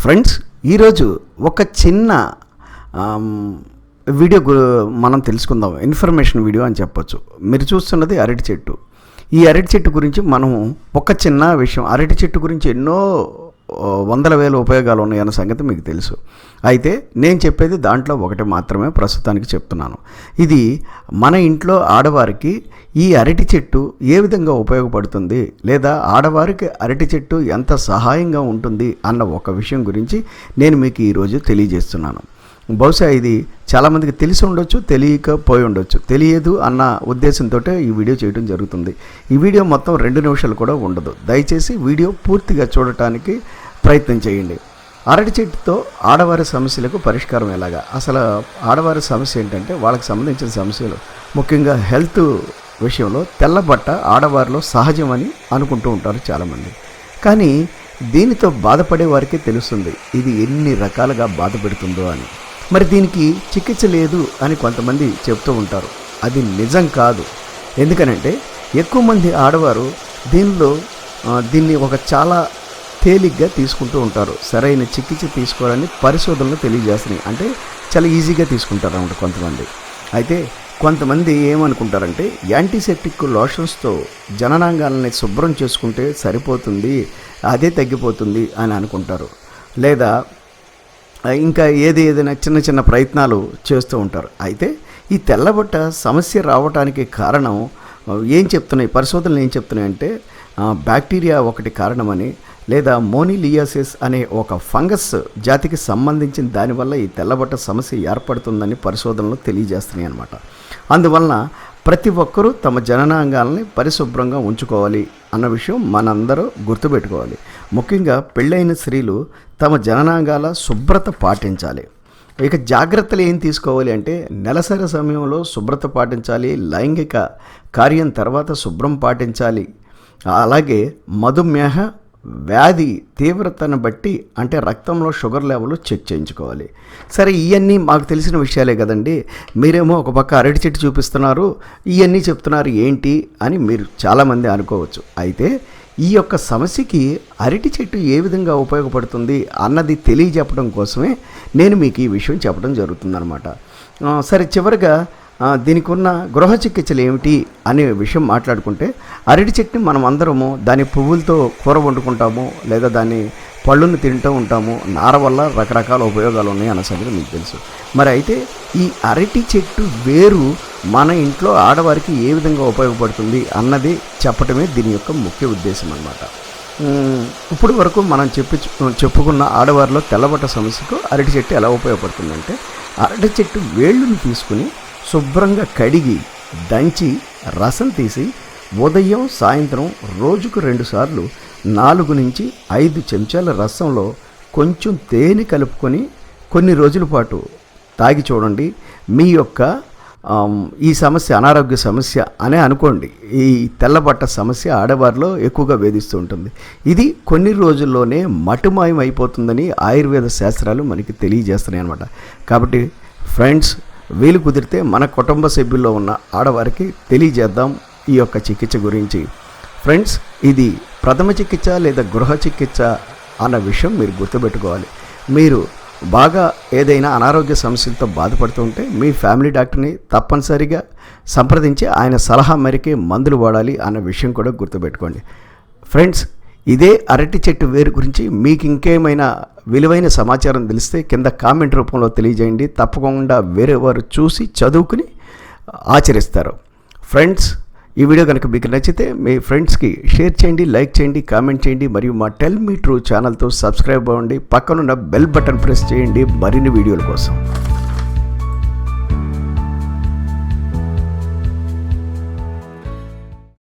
Friends, ఈరోజు ఒక చిన్న వీడియో మనం తెలుసుకుందాం. ఇన్ఫర్మేషన్ వీడియో అని చెప్పొచ్చు. మీరు చూస్తున్నది అరటి చెట్టు. ఈ అరటి చెట్టు గురించి మనం ఒక చిన్న విషయం, అరటి చెట్టు గురించి ఎన్నో వందల వేల ఉపయోగాలు ఉన్నాయన్న సంగతి మీకు తెలుసు. అయితే నేను చెప్పేది దాంట్లో ఒకటి మాత్రమే ప్రస్తుతానికి చెప్తున్నాను. ఇది మన ఇంట్లో ఆడవారికి ఈ అరటి చెట్టు ఏ విధంగా ఉపయోగపడుతుంది, లేదా ఆడవారికి అరటి చెట్టు ఎంత సహాయంగా ఉంటుంది అన్న ఒక విషయం గురించి నేను మీకు ఈరోజు తెలియజేస్తున్నాను. బహుశా ఇది చాలామందికి తెలిసి ఉండొచ్చు, తెలియకపోయి ఉండొచ్చు. తెలియదు అన్న ఉద్దేశంతో ఈ వీడియో చేయడం జరుగుతుంది. ఈ వీడియో మొత్తం 2 నిమిషాలు కూడా ఉండదు. దయచేసి వీడియో పూర్తిగా చూడటానికి ప్రయత్నం చేయండి. అరటి చెట్టుతో ఆడవారి సమస్యలకు పరిష్కారం ఎలాగా? అసలు ఆడవారి సమస్య ఏంటంటే, వాళ్ళకి సంబంధించిన సమస్యలు ముఖ్యంగా హెల్త్ విషయంలో తెల్లబట్ట ఆడవారిలో సహజమని అనుకుంటూ ఉంటారు చాలామంది. కానీ దీనితో బాధపడే వారికే తెలుస్తుంది ఇది ఎన్ని రకాలుగా బాధ పెడుతుందో అని. మరి దీనికి చికిత్స లేదు అని కొంతమంది చెప్తూ ఉంటారు. అది నిజం కాదు. ఎందుకనంటే ఎక్కువ మంది ఆడవారు దీన్ని ఒక చాలా తేలిగ్గా తీసుకుంటూ ఉంటారు. సరైన చికిత్స తీసుకోవాలని పరిశోధనలు తెలియజేస్తున్నాయి. అంటే చాలా ఈజీగా తీసుకుంటారు అన్నమాట కొంతమంది. అయితే కొంతమంది ఏమనుకుంటారంటే, యాంటీసెప్టిక్ లోషన్స్తో జననాంగాలని శుభ్రం చేసుకుంటే సరిపోతుంది, అదే తగ్గిపోతుంది అని అనుకుంటారు. లేదా ఇంకా ఏదైనా చిన్న చిన్న ప్రయత్నాలు చేస్తూ ఉంటారు. అయితే ఈ తెల్లబట్ట సమస్య రావడానికి కారణం పరిశోధనలు ఏం చెప్తున్నాయంటే, బ్యాక్టీరియా ఒకటి కారణమని, లేదా మోనిలియాసిస్ అనే ఒక ఫంగస్ జాతికి సంబంధించిన దానివల్ల ఈ తెల్లబట్ట సమస్య ఏర్పడుతుందని పరిశోధనలు తెలియజేస్తున్నాయి అన్నమాట. అందువలన ప్రతి ఒక్కరూ తమ జననాంగాలని పరిశుభ్రంగా ఉంచుకోవాలి అన్న విషయం మనందరూ గుర్తుపెట్టుకోవాలి. ముఖ్యంగా పెళ్ళైన స్త్రీలు తమ జననాంగాల శుభ్రత పాటించాలి. ఇక జాగ్రత్తలు ఏం తీసుకోవాలి అంటే, నెలసరి సమయంలో శుభ్రత పాటించాలి, లైంగిక కార్యం తర్వాత శుభ్రం పాటించాలి. అలాగే మధుమేహ వ్యాధి తీవ్రతను బట్టి, అంటే రక్తంలో షుగర్ లెవెల్ చెక్ చేయించుకోవాలి. సరే, ఇవన్నీ మాకు తెలిసిన విషయాలే కదండి. మీరేమో ఒక పక్క అరటి చెట్టు చూపిస్తున్నారు, ఇవన్నీ చెప్తున్నారు ఏంటి అని మీరు చాలామంది అనుకోవచ్చు. అయితే ఈ యొక్క సమస్యకి అరటి చెట్టు ఏ విధంగా ఉపయోగపడుతుంది అన్నది తెలియజెప్పడం కోసమే నేను మీకు ఈ విషయం చెప్పడం జరుగుతుందన్నమాట. సరే, చివరిగా దీనికి ఉన్న గృహ చికిత్సలు ఏమిటి అనే విషయం మాట్లాడుకుంటే, అరటి చెట్టుని మనం అందరము దాని పువ్వులతో కూర వండుకుంటాము, లేదా దాన్ని పళ్ళును తింటూ ఉంటాము. నార వల్ల రకరకాల ఉపయోగాలు ఉన్నాయి అన్న సంగతి మీకు తెలుసు. మరి అయితే ఈ అరటి చెట్టు వేరు మన ఇంట్లో ఆడవారికి ఏ విధంగా ఉపయోగపడుతుంది అన్నది చెప్పటమే దీని యొక్క ముఖ్య ఉద్దేశం అన్నమాట. ఇప్పుడు వరకు మనం చెప్పుకున్న ఆడవారిలో తెల్లబట్ట సమస్యకు అరటి చెట్టు ఎలా ఉపయోగపడుతుందంటే, అరటి చెట్టు వేళ్ళను తీసుకుని శుభ్రంగా కడిగి దంచి రసం తీసి ఉదయం సాయంత్రం రోజుకు 2 సార్లు 4 నుంచి 5 చెంచాల రసంలో కొంచెం తేనె కలుపుకొని కొన్ని రోజుల పాటు తాగి చూడండి. మీ యొక్క ఈ సమస్య అనారోగ్య సమస్య అనే అనుకోండి, ఈ తెల్లబట్ట సమస్య ఆడవారిలో ఎక్కువగా వేధిస్తూ ఉంటుంది. ఇది కొన్ని రోజుల్లోనే మటుమాయం అయిపోతుందని ఆయుర్వేద శాస్త్రాలు మనకి తెలియజేస్తున్నాయి అన్నమాట. కాబట్టి ఫ్రెండ్స్, వీలు కుదిరితే మన కుటుంబ సభ్యుల్లో ఉన్న ఆడవారికి తెలియజేద్దాం ఈ యొక్క చికిత్స గురించి. ఫ్రెండ్స్, ఇది ప్రథమ చికిత్స లేదా గృహ చికిత్స అన్న విషయం మీరు గుర్తుపెట్టుకోవాలి. మీరు బాగా ఏదైనా అనారోగ్య సమస్యలతో బాధపడుతుంటే మీ ఫ్యామిలీ డాక్టర్ని తప్పనిసరిగా సంప్రదించి ఆయన సలహా మేరకే మందులు వాడాలి అన్న విషయం కూడా గుర్తుపెట్టుకోండి. ఫ్రెండ్స్, ఇదే అరటి చెట్టు వేరు గురించి మీకు ఇంకేమైనా విలువైన సమాచారం తెలిస్తే కింద కామెంట్ రూపంలో తెలియజేయండి. తప్పకుండా వేరే వారు చూసి చదువుకుని ఆచరిస్తారు. ఫ్రెండ్స్, ఈ వీడియో కనుక మీకు నచ్చితే మీ ఫ్రెండ్స్కి షేర్ చేయండి, లైక్ చేయండి, కామెంట్ చేయండి. మరియు మా టెల్ మీ ట్రూ ఛానల్తో సబ్స్క్రైబ్ అవ్వండి. పక్కనున్న బెల్ బటన్ ప్రెస్ చేయండి మరిన్ని వీడియోల కోసం.